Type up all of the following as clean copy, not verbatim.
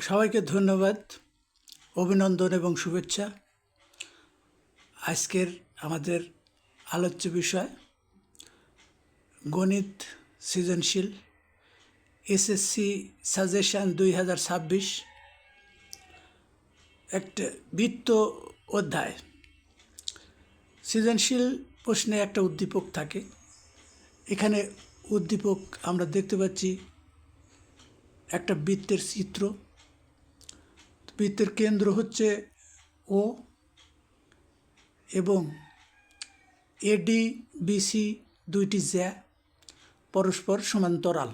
সবাইকে ধন্যবাদ, অভিনন্দন এবং শুভেচ্ছা। আজকের আমাদের আলোচ্য বিষয় গণিত সৃজনশীল এসএসসি সাজেশন 2026, একটা বৃত্ত অধ্যায়। সৃজনশীল প্রশ্নে একটা উদ্দীপক থাকে। এখানে উদ্দীপক আমরা দেখতে পাচ্ছি একটা বৃত্তের চিত্র। বৃত্তের কেন্দ্র হচ্ছে ও এবং এডি বিসি দুইটি জ্যা পরস্পর সমান্তরাল,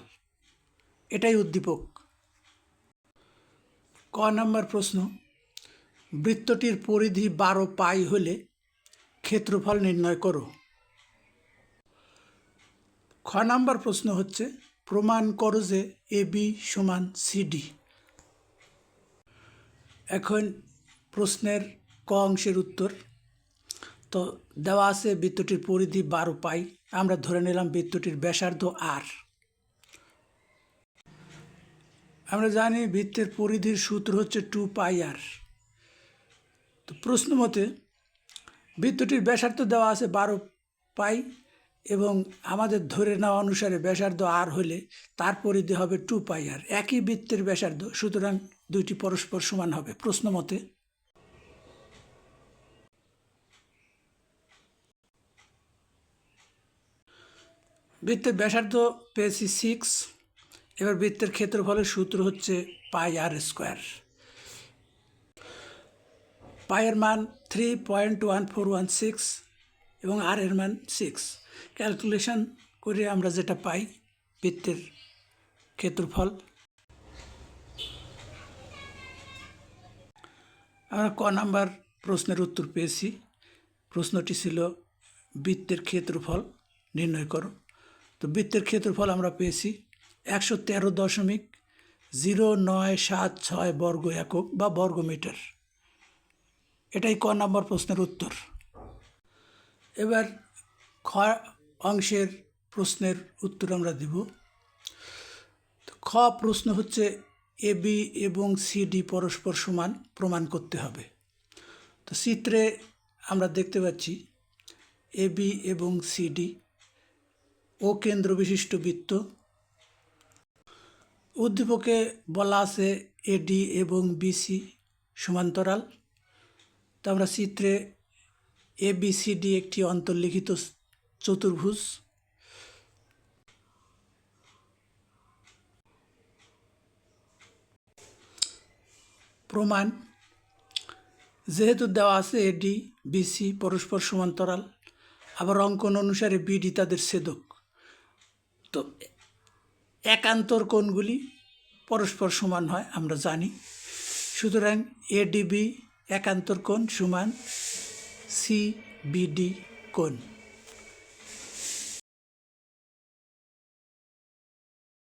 এটাই উদ্দীপক। ক নম্বর প্রশ্ন, বৃত্তটির পরিধি 12 পাই হলে ক্ষেত্রফল নির্ণয় করো। খ নম্বর প্রশ্ন হচ্ছে প্রমাণ করো যে এবি সমান সিডি। এখন প্রশ্নের ক অংশের উত্তর। তো দেওয়া আছে বৃত্তটির পরিধি 12 পাই, আমরা ধরে নিলাম বৃত্তটির ব্যাসার্ধ আর। আমরা জানি বৃত্তের পরিধির সূত্র হচ্ছে 2 পাই আর। তো প্রশ্ন মতে বৃত্তটির ব্যাসার্ধ দেওয়া আছে 12 পাই এবং আমাদের ধরে নেওয়া অনুসারে ব্যাসার্ধ আর হলে তার পরিধি হবে 2 পাই আর। একই বৃত্তের ব্যাসার্ধ, সুতরাং দুইটি পরস্পর সমান হবে প্রশ্ন মতে। বৃত্তের ব্যাসার্ধ পেয়েছি 6। এবার বৃত্তের ক্ষেত্রফলের সূত্র হচ্ছে পাই আর স্কোয়ার। পাইয়ের মান 3.1416 এবং আর এর মান 6। ক্যালকুলেশন করে আমরা যেটা পাই বৃত্তের ক্ষেত্রফল। আমরা ক নাম্বার প্রশ্নের উত্তর পেয়েছি। প্রশ্নটি ছিল বৃত্তের ক্ষেত্রফল নির্ণয় করো। তো বৃত্তের ক্ষেত্রফল আমরা পেয়েছি 113.0976 বর্গ একক বা বর্গমিটার। এটাই ক নম্বর প্রশ্নের উত্তর। এবার খ অংশের প্রশ্নের উত্তর আমরা দেব। খ প্রশ্ন হচ্ছে এবি এবং সিডি পরস্পর সমান প্রমাণ করতে হবে। তো চিত্রে আমরা দেখতে পাচ্ছি এবি এবং সিডি ও কেন্দ্র বিশিষ্ট বৃত্ত। উদ্দীপকে বলা আছে এডি এবং বিসি সমান্তরাল। তো আমরা চিত্রে এবিসিডি একটি অন্তর্লিখিত চতুর্ভুজ। প্রমাণ, যেহেতু দেওয়া আছে এডি বিসি পরস্পর সমান্তরাল, আবার অঙ্কন অনুসারে বিডি তাদের ছেদক, তো একান্তর কোণগুলি পরস্পর সমান হয় আমরা জানি। সুতরাং এডিবি একান্তর কোণ সমান সিবিডি কোণ।